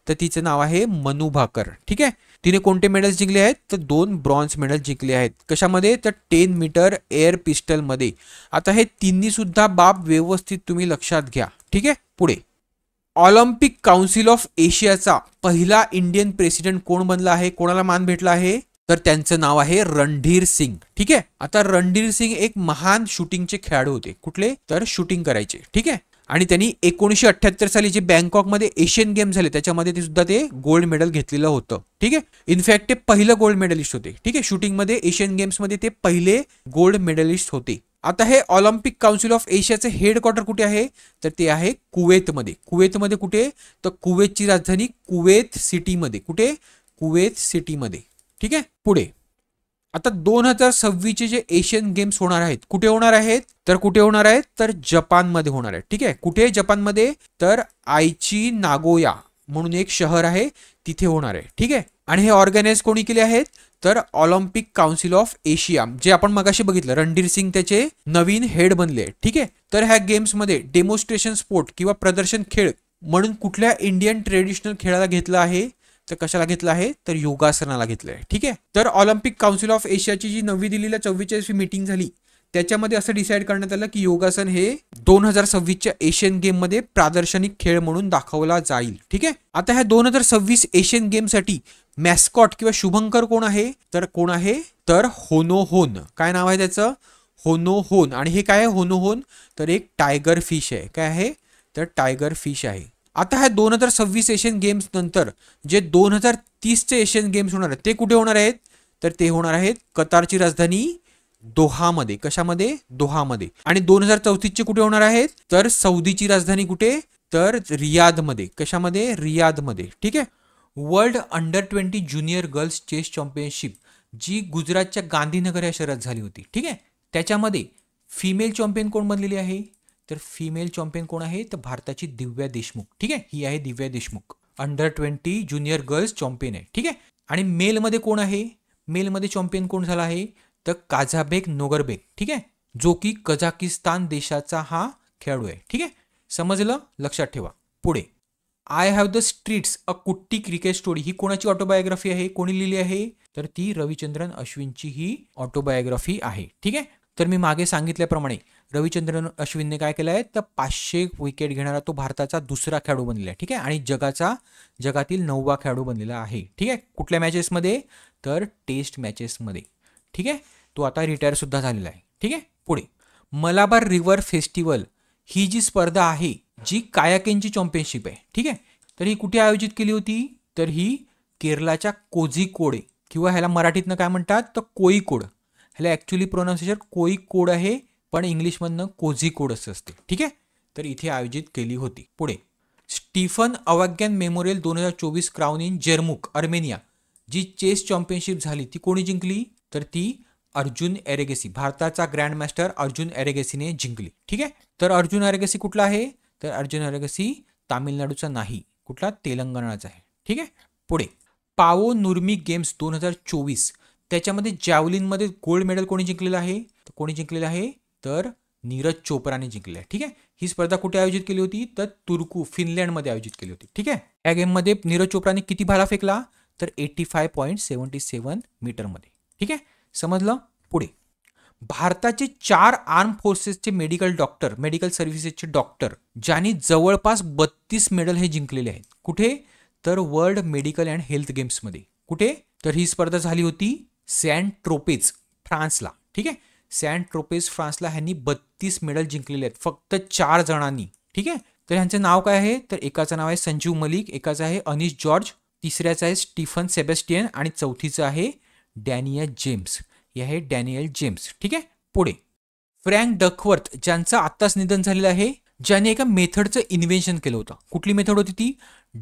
तर तिचं नाव आहे मनू भाकर. ठीक आहे. तिने कोणते मेडल्स जिंकले आहेत, तर 2 ब्रॉन्झ मेडल जिंकले आहेत. कशामध्ये, तर 10 मीटर एअर पिस्टल मध्ये. आता हे तिन्ही सुद्धा बाब व्यवस्थित तुम्ही लक्षात घ्या. ठीक आहे. पुढे ऑलिम्पिक काउन्सिल ऑफ एशियाचा पहिला इंडियन प्रेसिडेंट कोण बनला आहे, कोणाला मान भेटला आहे, तर त्यांचं नाव आहे रणधीर सिंग. ठीक आहे. आता रणधीर सिंग एक महान शूटिंगचे खेळाडू होते. कुठले, तर शूटिंग करायचे. ठीक आहे. आणि त्यांनी 1978 साली जे बँकॉकमध्ये एशियन गेम झाले त्याच्यामध्ये ते सुद्धा ते गोल्ड मेडल घेतलेलं होतं. ठीक आहे. इनफॅक्ट ते पहिलं गोल्ड मेडलिस्ट होते. ठीक आहे. शूटिंगमध्ये एशियन गेम्समध्ये ते पहिले गोल्ड मेडलिस्ट होते. आता हे ऑलिम्पिक काउन्सिल ऑफ एशियाचे हेडक्वार्टर कुठे आहे, तर ते आहे कुवेतमध्ये. कुवेतमध्ये कुठे, तर कुवेतची राजधानी कुवेत सिटीमध्ये. कुठे, कुवेत सिटीमध्ये. ठीक आहे. पुढे आता 2026चे जे एशियन गेम्स होणार आहेत कुठे होणार आहेत, तर कुठे होणार आहेत, तर जपानमध्ये होणार आहेत. ठीक आहे. कुठे, जपानमध्ये, तर आयची नागोया म्हणून एक शहर आहे तिथे होणार आहे. ठीक आहे. आणि हे ऑर्गनाइज कोणी केले आहेत, तर ऑलिम्पिक काउन्सिल ऑफ एशिया, जे आपण मगाशी बघितलं रणधीर सिंग त्याचे नवीन हेड बनले. ठीक आहे. तर ह्या गेम्समध्ये डेमॉन्स्ट्रेशन स्पोर्ट किंवा प्रदर्शन खेळ म्हणून कुठल्या इंडियन ट्रेडिशनल खेळाला घेतलं आहे, तर कशाला घेतलं आहे, तर योगासनाला घेतलं आहे. ठीक आहे. तर ऑलिम्पिक काउन्सिल ऑफ एशियाची जी नवी दिल्लीला 44वी मीटिंग झाली त्याच्यामध्ये असं डिसाईड करण्यात आलं की योगासन हे 2026च्या एशियन गेम मध्ये प्रादर्शनिक खेळ म्हणून दाखवला जाईल. ठीक आहे. आता ह्या 2026 एशियन गेमसाठी मॅस्कॉट किंवा शुभंकर कोण आहे, तर कोण आहे, तर होनो होन. काय नाव आहे त्याचं, होनो होन. आणि हे काय आहे होनो होन, तर एक टायगर फिश आहे. काय आहे, तर टायगर फिश आहे. आता ह्या 2026 एशियन गेम्स नंतर जे 2030चे एशियन गेम्स होणार आहेत ते कुठे होणार आहेत, तर ते होणार आहेत कतारची राजधानी दोहामध्ये. कशामध्ये? दोहामध्ये. आणि 2034चे कुठे होणार आहेत? तर सौदीची राजधानी कुठे? तर रियादमध्ये. कशामध्ये? रियादमध्ये. ठीक आहे. World under twenty junior girls chess championship जी गुजरातच्या गांधीनगर या शहरात झाली होती. ठीक आहे. त्याच्यामध्ये फिमेल चॅम्पियन कोण बनलेली आहे? तर फिमेल चॅम्पियन कोण आहे? तर भारताची दिव्या देशमुख. ठीक आहे. ही आहे Divya Deshmukh. अंडर-20 junior girls champion आहे. ठीक आहे. आणि मेलमध्ये कोण आहे? मेलमध्ये चॅम्पियन कोण झाला आहे? तर काझाबेक नोगरबेक. ठीक आहे. जो की कझाकिस्तान देशाचा हा खेळाडू आहे. ठीक आहे. समजलं? लक्षात ठेवा. पुढे आय हॅव द स्ट्रीट्स अ कुट्टी क्रिकेट स्टोरी ही कोणाची ऑटोबायोग्राफी आहे? कोणी लिहिली आहे? तर ती रविचंद्रन अश्विनची ही ऑटोबायोग्राफी आहे. ठीक आहे. तर मी मागे सांगितल्याप्रमाणे रविचंद्रन अश्विनने काय केलं आहे? तर 500 विकेट घेणारा तो भारताचा दुसरा खेळाडू बनलेला आहे. ठीक आहे. आणि जगातील 9वा खेळाडू बनलेला आहे. ठीक आहे. कुठल्या मॅचेसमध्ये? तर टेस्ट मॅचेसमध्ये. ठीक आहे. तो आता रिटायर सुद्धा झालेला आहे. ठीक आहे. पुढे मलाबार रिव्हर फेस्टिवल ही जी स्पर्धा आहे जी कायाकेनची चॅम्पियनशिप आहे. ठीक आहे. तर ही कुठे आयोजित केली होती? तर ही केरळाच्या कोझिकोडे किंवा ह्याला मराठीतनं काय म्हणतात? तर कोईकोड. ह्याला ॲक्च्युली प्रोनाऊन्सिएशन कोईकोड आहे, पण इंग्लिशमधनं कोझिकोड असं असते. ठीक आहे. तर इथे आयोजित केली होती. पुढे Stephen Avagyan Memorial 2024 crown in Jermuk Armenia जी चेस चॅम्पियनशिप झाली ती कोणी जिंकली? तर ती अर्जुन एरेगेसी, भारताचा ग्रँडमास्टर अर्जुन एरेगेसीने जिंकली. ठीक आहे. तर अर्जुन एरेगेसी कुठला आहे? तर अर्जुन एरेगेसी तामिळनाडूचा नाही, कुठला? तेलंगणाचा आहे. ठीक आहे. पुढे पाओ नुर्मी गेम्स 2024 त्याच्यामध्ये जॅव्हलिनमध्ये गोल्ड मेडल कोणी जिंकलेलं आहे? तर कोणी जिंकलेलं आहे? तर नीरज चोप्राने जिंकले आहे. ठीक आहे. ही स्पर्धा कुठे आयोजित केली होती? तर तुर्कू फिनलँडमध्ये आयोजित केली होती. ठीक आहे. या गेममध्ये नीरज चोप्राने किती भाला फेकला? तर 85.77 मीटरमध्ये. ठीक आहे. समजलं? पुढे भारताचे 4 आर्म फोर्सेसचे मेडिकल सर्व्हिसेसचे डॉक्टर ज्यांनी जवळपास 32 मेडल हे जिंकलेले आहेत. कुठे? तर वर्ल्ड मेडिकल अँड हेल्थ गेम्समध्ये. कुठे? तर ही स्पर्धा झाली होती सॅन ट्रोपेज फ्रान्सला. ठीक आहे. सॅन ट्रोपेज फ्रान्सला ह्यांनी 32 मेडल जिंकलेले आहेत फक्त 4 जणांनी. ठीक आहे. तर ह्यांचं नाव काय आहे? तर एकाचं नाव आहे संजीव मलिक, एकाचं आहे अनिश जॉर्ज, तिसऱ्याचं आहे स्टीफन सेबॅस्टियन आणि चौथीचं आहे डॅनियल जेम्स. हे आहे डॅनियल जेम्स. ठीक आहे. पुढे फ्रँक डकवर्थ ज्यांचं आत्ताच निधन झालेलं आहे, ज्याने एका मेथडचं इन्व्हेन्शन केलं होतं. कुठली मेथड होती ती?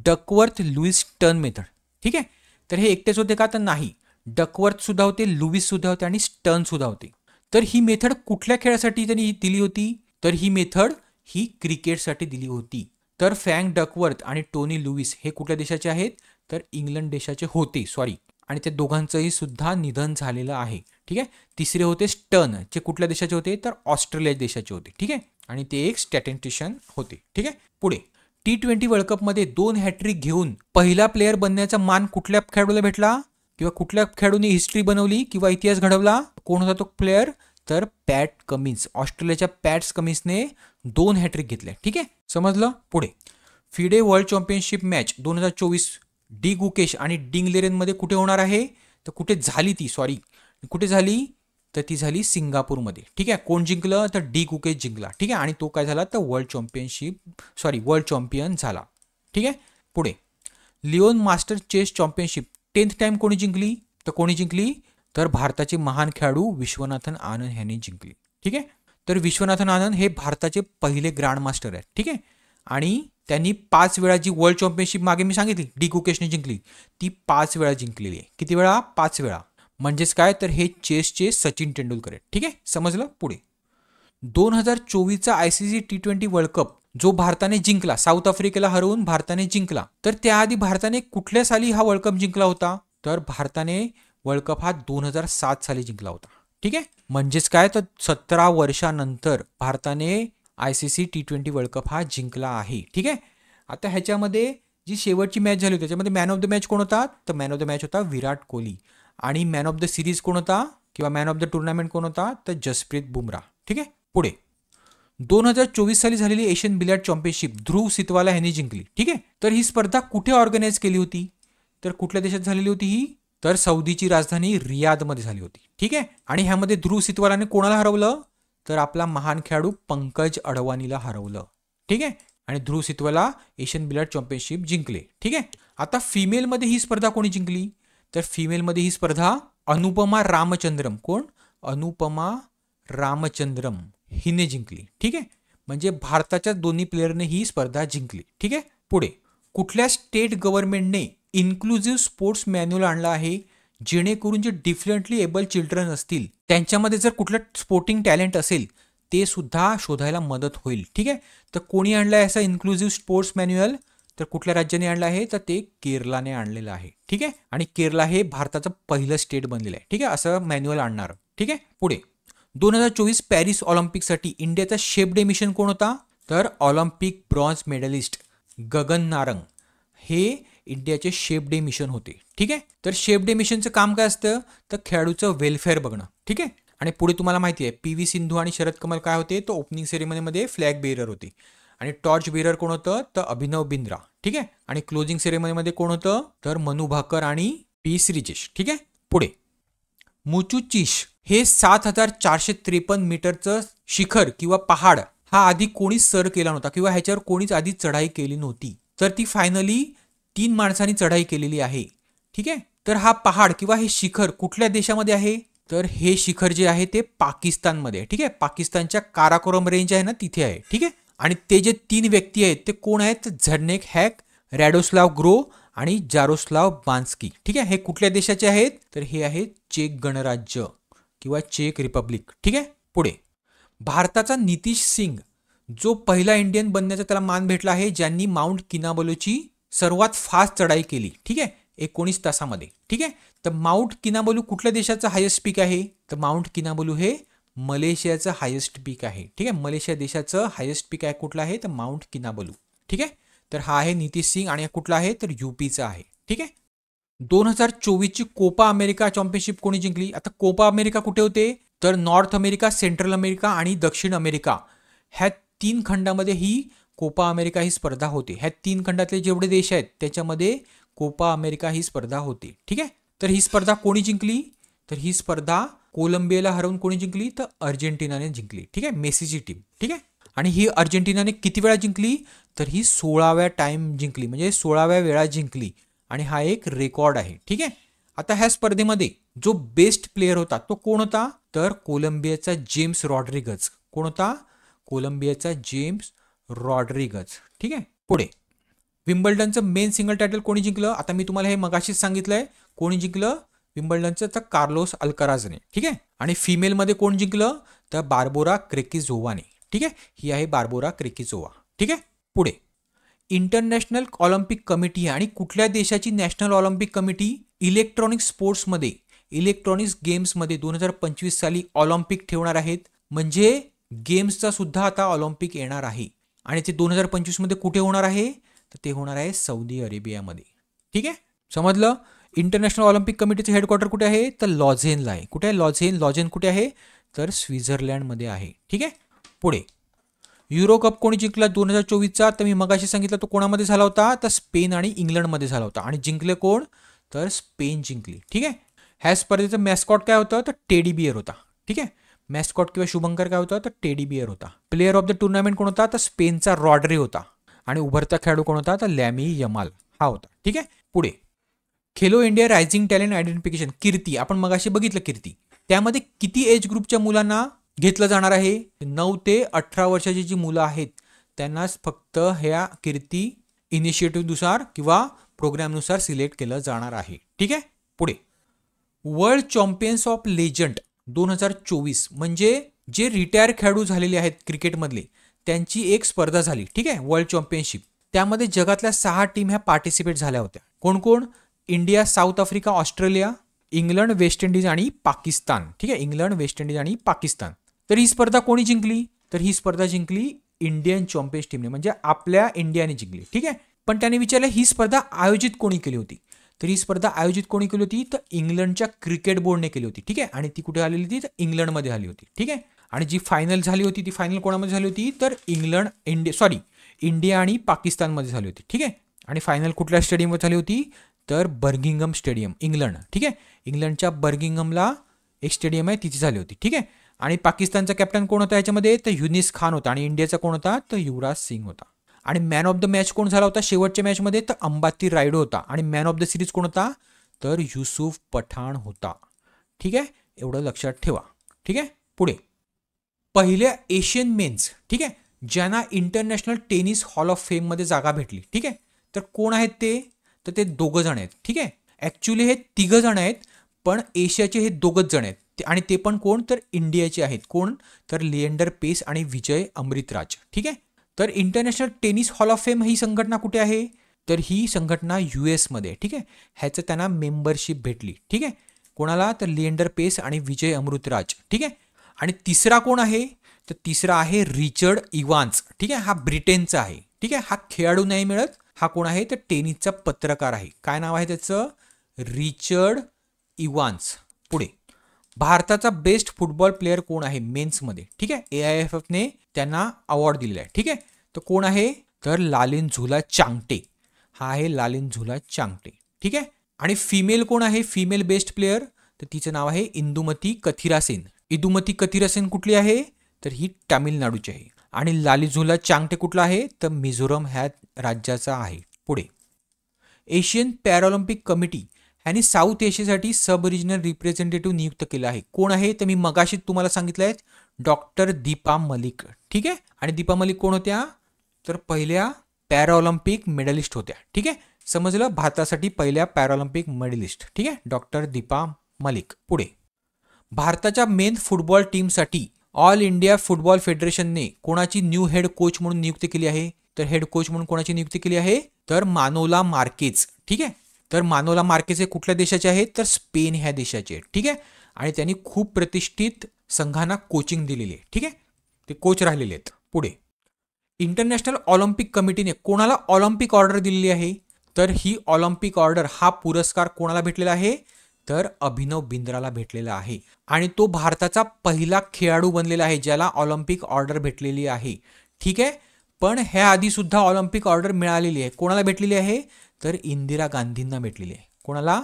Duckworth Lewis turn method. ठीक आहे. तर हे एकटेच होते का? तर नाही. डकवर्थ सुद्धा होते, लुईस सुद्धा होते आणि स्टर्न सुद्धा होते. तर ही मेथड कुठल्या खेळासाठी त्यांनी दिली होती? तर ही मेथड ही क्रिकेटसाठी दिली होती. तर फ्रँक डकवर्थ आणि टोनी लुईस हे कुठल्या देशाचे आहेत? तर इंग्लंड देशाचे होते. सॉरी. आणि त्या दोघांचंही सुद्धा निधन झालेलं आहे. ठीक आहे. तिसरे होते स्टर्न जे कुठल्या देशाचे होते? तर ऑस्ट्रेलिया देशाचे होते. ठीक आहे. आणि ते एक स्टॅटिस्टिशियन होते. ठीक आहे. पुढे T20 वर्ल्ड कपमध्ये 2 हॅट्रिक घेऊन पहिला प्लेअर बनण्याचा मान कुठल्या खेळाडूला भेटला? किंवा कुठल्या खेळाडूने हिस्ट्री बनवली किंवा इतिहास घडवला? कोण होता तो प्लेअर? तर पॅट कमिन्स. ऑस्ट्रेलियाच्या पॅट कमिन्सने 2 हॅट्रिक घेतल्या. ठीक आहे. समजलं? पुढे FIDE world championship match 2024 D Gukesh आणि डिंग लेरेनमध्ये कुठे होणार आहे? तर कुठे झाली ती? सॉरी, कुठे झाली? तर ती झाली सिंगापूरमध्ये. ठीक आहे. कोण जिंकलं? तर डी गुकेश जिंकला. ठीक आहे. आणि तो काय झाला? तर वर्ल्ड चॅम्पियन झाला. ठीक आहे. पुढे Leon master chess championship 10th time कोणी जिंकली? तर कोणी जिंकली? तर भारताचे महान खेळाडू विश्वनाथन आनंद ह्यांनी जिंकली. ठीक आहे. तर विश्वनाथन आनंद हे भारताचे पहिले ग्रँड मास्टर आहेत. ठीक आहे. आणि त्यांनी 5 वेळा जी वर्ल्ड चॅम्पियनशिप मागे मी सांगितली डी गुकेशने जिंकली ती 5 वेळा जिंकलेली आहे. किती वेळा? 5 वेळा. म्हणजेच काय? तर हे चेसचे सचिन तेंडुलकर आहेत. ठीक आहे. समजलं? पुढे 2024चा ICC T20 वर्ल्ड कप जो भारताने जिंकला, साऊथ आफ्रिकेला हरवून भारताने जिंकला. तर त्याआधी भारताने कुठल्या साली हा वर्ल्ड कप जिंकला होता? तर भारताने वर्ल्ड कप हा 2007 साली जिंकला होता. ठीक आहे. म्हणजेच काय? तर 17 वर्षानंतर भारताने ICC T20 वर्ल्ड कप हा जिंकला आहे. ठीक आहे. आता ह्याच्यामध्ये जी शेवटची मॅच झाली होती त्याच्यामध्ये मॅन ऑफ द मॅच कोण होता? तर मॅन ऑफ द मॅच होता विराट कोहली. आणि मॅन ऑफ द सिरीज कोण होता? किंवा मॅन ऑफ द टुर्नामेंट कोण होता? तर जसप्रीत बुमराह. ठीक आहे. पुढे 2024 साली झालेली एशियन बिलियर्ड चॅम्पियनशिप ध्रुव सितवाला यांनी जिंकली. ठीक आहे. तर ही स्पर्धा कुठे ऑर्गनाईज केली होती? तर कुठल्या देशात झालेली होती ही? तर सौदीची राजधानी रियादमध्ये झाली होती. ठीक आहे. आणि ह्यामध्ये ध्रुव सितवालाने कोणाला हरवलं? तर आपला महान खेळाडू पंकज अडवाणीला हरवलं. ठीक आहे. आणि ध्रुव सितवाला एशियन बिलियर्ड चॅम्पियनशिप जिंकले. ठीक आहे. आता फिमेलमध्ये ही स्पर्धा कोणी जिंकली? तर फिमेलमध्ये ही स्पर्धा अनुपमा रामचंद्रम, कोण? अनुपमा रामचंद्रम हिने जिंकली. ठीक आहे, म्हणजे भारताच्या दोन्ही प्लेयरने ही स्पर्धा जिंकली. ठीक आहे. पुढे, कुठल्या स्टेट गव्हर्नमेंटने इन्क्लुझिव्ह स्पोर्ट्स मॅन्युअल आणला आहे, जेणेकरून जे डिफरंटली एबल चिल्ड्रन असतील त्यांच्यामध्ये जर कुठलं स्पोर्टिंग टॅलेंट असेल ते सुद्धा शोधायला मदत होईल. ठीक आहे, तर कोणी आणलं आहे असं इन्क्लुझिव्ह स्पोर्ट्स मॅन्युअल? तर कुठल्या राज्याने आणलं आहे? तर ते केरलाने आणलेलं आहे. ठीक आहे, आणि केरला हे भारताचं पहिलं स्टेट बनलेलं आहे. ठीक आहे, असं मॅन्युअल आणणार. ठीक आहे. पुढे, 2024 पॅरिस ऑलिम्पिकसाठी इंडियाचा शेप डे मिशन कोण होता? तर Olympic bronze medallist Gagan Narang हे इंडियाचे शेप डे मिशन होते. ठीक आहे, तर शेप डे मिशनचं काम काय असतं? तर खेळाडूचं वेलफेअर बघणं. ठीक आहे, आणि पुढे तुम्हाला माहिती आहे PV सिंधू आणि शरद कमल काय होते? तर ओपनिंग सेरेमनीमध्ये फ्लॅग बेरर होते. आणि टॉर्च बेरर कोण होतं? तर अभिनव बिंद्रा. ठीक आहे, आणि क्लोजिंग सेरेमनीमध्ये कोण होतं? तर मनु भाकर आणि P श्रीजेश. ठीक आहे. पुढे, मुचू चिश हे 7453 मीटरचं शिखर किंवा पहाड हा आधी कोणीच सर केला नव्हता किंवा ह्याच्यावर कोणीच आधी चढाई केली नव्हती. तर ती फायनली 3 माणसांनी चढाई केलेली आहे. ठीक आहे, तर हा पहाड किंवा हे शिखर कुठल्या देशामध्ये आहे? तर हे शिखर जे आहे ते पाकिस्तानमध्ये आहे. ठीक आहे, पाकिस्तानच्या काराकोरम रेंज आहे ना तिथे आहे. ठीक आहे, आणि ते जे 3 व्यक्ती आहेत ते कोण आहेत? झडनेक हॅक, रॅडोस्लाव ग्रो आणि जारोस्लाव बान्स्की. ठीक आहे, हे कुठल्या देशाचे आहेत? तर हे आहेत चेक गणराज्य किंवा चेक रिपब्लिक. ठीक आहे. पुढे, भारताचा नितीश सिंग जो पहिला इंडियन बनण्याचा त्याला मान भेटला आहे, ज्यांनी माउंट किनाबलूची सर्वात फास्ट चढाई केली. ठीक आहे, 19 तासामध्ये. ठीक आहे, तर माउंट किनाबलू कुठल्या देशाचं हायेस्ट पीक आहे? तर माउंट किनाबलू हे मलेशियाचं हायेस्ट पीक आहे. ठीक आहे, मलेशिया देशाचं हायेस्ट पीक आहे कुठलं आहे? तर माउंट किनाबलू. ठीक आहे, तर हा आहे नितीश सिंग आणि कुठला आहे? तर UPचा आहे. ठीक आहे. 2024ची कोपा अमेरिका चॅम्पियनशिप कोणी जिंकली? आता कोपा अमेरिका कुठे होते? तर नॉर्थ अमेरिका, सेंट्रल अमेरिका आणि दक्षिण अमेरिका ह्या 3 खंडामध्ये ही कोपा अमेरिका ही स्पर्धा होते. ह्या 3 खंडातले जेवढे देश आहेत त्याच्यामध्ये कोपा अमेरिका ही स्पर्धा होती. ठीक आहे, तर ही स्पर्धा कोणी जिंकली? तर ही स्पर्धा कोलंबियाला हरवून कोणी जिंकली? तर अर्जेंटिनाने जिंकली. ठीक आहे, मेसीची टीम. ठीक आहे, आणि ही अर्जेंटिनाने किती वेळा जिंकली? तर ही 16व्या टाइम जिंकली, म्हणजे 16व्या वेळा जिंकली, आणि हा एक रेकॉर्ड आहे. ठीक आहे, आता ह्या स्पर्धेमध्ये जो बेस्ट प्लेयर होता तो कोण होता? तर कोलंबियाचा जेम्स रॉड्रिगज. कोण होता? कोलंबियाचा जेम्स रॉड्रिगज. ठीक आहे. पुढे, विम्बल्डनचं मेन सिंगल टायटल कोणी जिंकलं? आता मी तुम्हाला हे मगाशीच सांगितलंय कोणी जिंकलं विम्बल्डनचं, तर कार्लोस अल्कराजने. ठीक आहे, आणि फिमेलमध्ये कोण जिंकलं? तर बार्बोरा क्रेकिझोवाने. ठीक आहे, ही आहे बार्बोरा क्रेकिझोवा. ठीक आहे. पुढे, इंटरनॅशनल ऑलिम्पिक कमिटी आणि कुठल्या देशाची नॅशनल ऑलिम्पिक कमिटी इलेक्ट्रॉनिक स्पोर्ट्समध्ये, इलेक्ट्रॉनिक्स गेम्समध्ये 2025 साली ऑलिम्पिक ठेवणार आहेत? म्हणजे गेम्सचा सुद्धा आता ऑलिम्पिक येणार आहे, आणि ते 2025 मध्ये कुठे होणार आहे? तर ते होणार आहे सौदी अरेबियामध्ये. ठीक आहे, समजलं? इंटरनॅशनल ऑलिम्पिक कमिटीचं हेडक्वार्टर कुठे आहे? तर लॉझेनला आहे. कुठे आहे? लॉझेन कुठे आहे? तर स्वित्झर्लंडमध्ये आहे. ठीक आहे. पुढे, युरो कप कोणी जिंकला 2024चा? तर मी मगाशी सांगितलं तो कोणामध्ये झाला होता? तर स्पेन आणि इंग्लंडमध्ये झाला होता, आणि जिंकले कोण? तर स्पेन जिंकली. ठीक आहे, ह्या स्पर्धेचं मॅस्कॉट काय होतं? तर टेडी बियर होता. ठीक आहे, मॅस्कॉट किंवा शुभंकर काय होता? तर टेडी बियर होता. प्लेअर ऑफ द टुर्नामेंट कोण होता? तर स्पेनचा रॉड्री होता, आणि उभरता खेळाडू कोण होता? तर लॅमी यमाल हा होता. ठीक आहे. पुढे, Khelo India rising talent identification KIRTI, आपण मगाशी बघितलं कीर्ती, त्यामध्ये किती एज ग्रुपच्या मुलांना घेतलं जाणार आहे? 9 ते 18 वर्षाची जी मुलं आहेत त्यांनाच फक्त ह्या कीर्ती इनिशिएटिव्हनुसार किंवा प्रोग्रामनुसार सिलेक्ट केलं जाणार आहे. ठीक आहे. पुढे, वर्ल्ड चॅम्पियन्स ऑफ लेजंड 2024 म्हणजे जे रिटायर खेळाडू झालेले आहेत क्रिकेटमधले त्यांची एक स्पर्धा झाली. ठीक आहे, वर्ल्ड चॅम्पियनशिप. त्यामध्ये जगातल्या 6 टीम ह्या पार्टिसिपेट झाल्या होत्या. कोण कोण? India, south Africa, Australia, England, West Indies आणि पाकिस्तान. ठीक आहे, इंग्लंड, वेस्ट इंडिज आणि पाकिस्तान. तर ही स्पर्धा कोणी जिंकली? तर ही स्पर्धा जिंकली इंडियन चॅम्पियन्स टीमने, म्हणजे आपल्या इंडियाने जिंकली. ठीक आहे, पण त्याने विचारलं ही स्पर्धा आयोजित कोणी केली होती? तर ही स्पर्धा आयोजित कोणी केली होती? तर इंग्लंडच्या क्रिकेट बोर्डने केली होती. ठीक आहे, आणि ती कुठे आलेली होती? तर इंग्लंडमध्ये आली होती. ठीक आहे, आणि जी फायनल झाली होती ती फायनल कोणामध्ये झाली होती? तर इंडिया आणि पाकिस्तानमध्ये झाली होती. ठीक आहे, आणि फायनल कुठल्या स्टेडियमवर झाली होती? तर बर्मिंगहम स्टेडियम, इंग्लंड. ठीक आहे, इंग्लंडच्या बर्मिंगहमला एक स्टेडियम आहे तिथे झाली होती. ठीक आहे, आणि पाकिस्तानचा कॅप्टन कोण होता याच्यामध्ये? तर युनिस खान होता, आणि इंडियाचा कोण होता? तर युवराज सिंग होता. आणि मॅन ऑफ द मॅच कोण झाला होता शेवटच्या मॅचमध्ये? तर अंबाती रायडू होता, आणि मॅन ऑफ द सिरीज कोण होता? तर युसुफ पठाण होता. ठीक आहे, एवढं लक्षात ठेवा. ठीक आहे, पुढे पहिल्या एशियन मेन्स, ठीक आहे, ज्यांना इंटरनॅशनल टेनिस हॉल ऑफ फेममध्ये जागा भेटली. ठीक आहे, तर कोण आहेत ते? तर ते दोघं जण आहेत. ठीक आहे, ॲक्च्युली हे तिघं जण आहेत, पण एशियाचे हे दोघंच जण आहेत. आणि ते पण कोण? तर इंडियाचे आहेत. कोण? तर लिएंडर पेस आणि विजय अमृतराज. ठीक आहे, तर International Tennis Hall of Fame ही संघटना कुठे आहे? तर ही संघटना US मध्ये. ठीक आहे, ह्याचं त्यांना मेंबरशिप भेटली. ठीक आहे, कोणाला? तर लिएंडर पेस आणि विजय अमृतराज. ठीक आहे, आणि तिसरा कोण आहे? तर तिसरा आहे रिचर्ड इव्हान्स. ठीक आहे, हा ब्रिटनचा आहे. ठीक आहे, हा खेळाडू नाही मिळत. हा कोण आहे? तर टेनिसचा पत्रकार आहे. काय नाव आहे त्याचं? Richard Evans. पुढे भारताचा बेस्ट फुटबॉल प्लेअर कोण आहे मेन्समध्ये? ठीक आहे, AIFFने त्यांना अवॉर्ड दिलेला आहे. ठीक आहे, तर कोण आहे? तर लालिनझुला चांगटे. हा आहे लालिनझुला चांगटे. ठीक आहे, आणि फिमेल कोण आहे? फिमेल बेस्ट प्लेअर, तर तिचं नाव आहे इंदुमती कथिरासेन. इंदुमती कथिरासेन कुठली आहे? तर ही तामिळनाडूची आहे. आणि लालिझुला चांगटे कुठला आहे? तर मिझोरम ह्या राज्याचा आहे. पुढे एशियन पॅराऑलिम्पिक कमिटी ह्याने साऊथ एशियासाठी सब रिजनल रिप्रेझेंटेटिव्ह नियुक्त केलं आहे. कोण आहे? तर मी मगाशी तुम्हाला सांगितलं आहे, डॉक्टर दीपा मलिक. ठीक आहे, आणि दीपा मलिक कोण होत्या? तर पहिल्या पॅराऑलिम्पिक मेडलिस्ट होत्या. ठीक आहे, समजलं, भारतासाठी पहिल्या पॅराऑलिम्पिक मेडलिस्ट. ठीक आहे, डॉक्टर दीपा मलिक. पुढे भारताच्या मेन फुटबॉल टीमसाठी ऑल इंडिया फुटबॉल फेडरेशनने कोणाची न्यू हेड कोच म्हणून नियुक्ती केली आहे? तर हेड कोच म्हणून कोणाची नियुक्ती केली आहे? तर मानोला मार्केज. ठीक आहे, तर मानोला मार्केज हे कुठल्या देशाचे आहेत? तर स्पेन ह्या देशाचे आहेत. ठीक आहे, आणि त्यांनी खूप प्रतिष्ठित संघांना कोचिंग दिलेली आहे. ठीक आहे, ते कोच राहिलेले आहेत. पुढे इंटरनॅशनल ऑलिम्पिक कमिटीने कोणाला ऑलिम्पिक ऑर्डर दिलेली आहे? तर ही ऑलिम्पिक ऑर्डर हा पुरस्कार कोणाला भेटलेला आहे? तर अभिनव बिंद्राला भेटलेला आहे. आणि तो भारताचा पहिला खेळाडू बनलेला आहे ज्याला ऑलिम्पिक ऑर्डर भेटलेली आहे. ठीक आहे, पण ह्या आधी सुद्धा ऑलिम्पिक ऑर्डर मिळालेली आहे. कोणाला भेटलेली आहे? तर इंदिरा गांधींना भेटलेली आहे. कोणाला?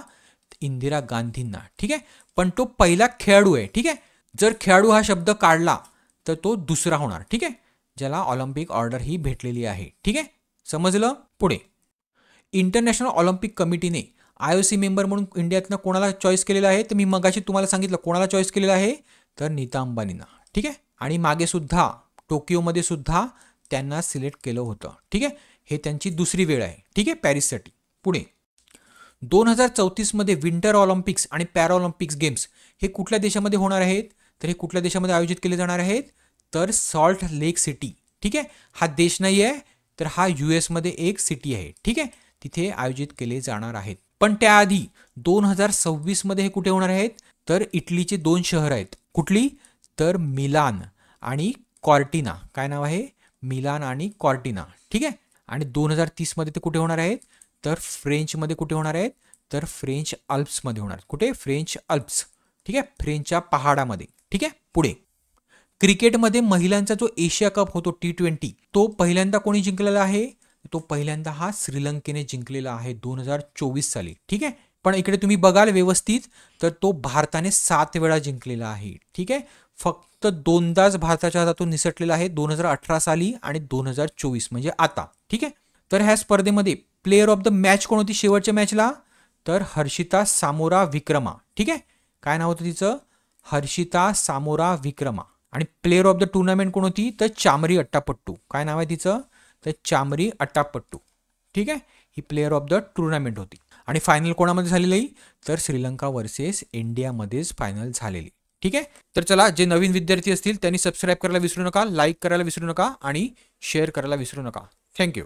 इंदिरा गांधींना. ठीक आहे, पण तो पहिला खेळाडू आहे. ठीक आहे, जर खेळाडू हा शब्द काढला तर तो दुसरा होणार. ठीक आहे, ज्याला ऑलिम्पिक ऑर्डर ही भेटलेली आहे. ठीक आहे, समजलं. पुढे इंटरनॅशनल ऑलिम्पिक कमिटीने IOC मेंबर म्हणून इंडियातनं कोणाला चॉईस केलेलं आहे? तर मी मगाशी तुम्हाला सांगितलं कोणाला चॉईस केलेलं आहे? तर नीता अंबानींना. ठीक आहे, आणि मागे सुद्धा टोकियोमध्ये सुद्धा त्यांना सिलेक्ट केलं होतं. ठीक आहे, हे त्यांची दुसरी वेळ आहे. ठीक आहे, पॅरिससाठी. पुढे 2034 मध्ये विंटर ऑलिम्पिक्स आणि पॅराऑलिम्पिक्स गेम्स हे कुठल्या देशामध्ये होणार आहेत? तर हे कुठल्या देशामध्ये आयोजित केले जाणार आहेत? तर सॉल्ट लेक सिटी. ठीक आहे, हा देश नाही आहे, तर हा US मध्ये एक सिटी आहे. ठीक आहे, तिथे आयोजित केले जाणार आहेत. पण त्याआधी 2026 मध्ये हे कुठे होणार आहेत? तर इटलीचे 2 शहर आहेत. कुठली? तर मिलान आणि कॉर्टिना. काय नाव आहे? मिलान आणि कॉर्टिना. ठीक आहे, आणि 2030 मध्ये ते कुठे होणार आहेत? तर फ्रेंचमध्ये. कुठे होणार आहेत? तर फ्रेंच अल्प्समध्ये होणार. कुठे? French Alps. ठीक आहे, फ्रेंचच्या पहाडामध्ये. ठीक आहे, पुढे क्रिकेटमध्ये महिलांचा जो एशिया कप होतो T20 तो पहिल्यांदा कोणी जिंकलेला आहे? तो पहिल्यांदा हा श्रीलंकेने जिंकलेला आहे 2024 साली. ठीक आहे, पण इकडे तुम्ही बघाल व्यवस्थित तर तो भारताने 7 वेळा जिंकलेला आहे. ठीक आहे, फक्त 2दाच भारताच्या हातातून निसटलेला आहे, 2018 साली आणि 2024 म्हणजे आता. ठीक आहे, तर ह्या स्पर्धेमध्ये प्लेअर ऑफ द मॅच कोण होती शेवटच्या मॅचला? तर हर्षिता सामोरा विक्रमा. ठीक आहे, काय नाव होतं तिचं? हर्षिता सामोरा विक्रमा. आणि प्लेअर ऑफ द टुर्नामेंट कोण होती? तर चामरी अट्टापट्टू. काय नाव आहे तिचं? तर चामरी अट्टापट्टू. ठीक आहे, ही प्लेअर ऑफ द टुर्नामेंट होती. आणि फायनल कोणामध्ये झालेली? तर श्रीलंका वर्सेस इंडियामध्येच फायनल झालेली. ठीक आहे, तर चला, जे नवीन विद्यार्थी असतील त्यांनी सबस्क्राईब करायला विसरू नका, लाईक करायला विसरू नका आणि शेअर करायला विसरू नका. थँक्यू.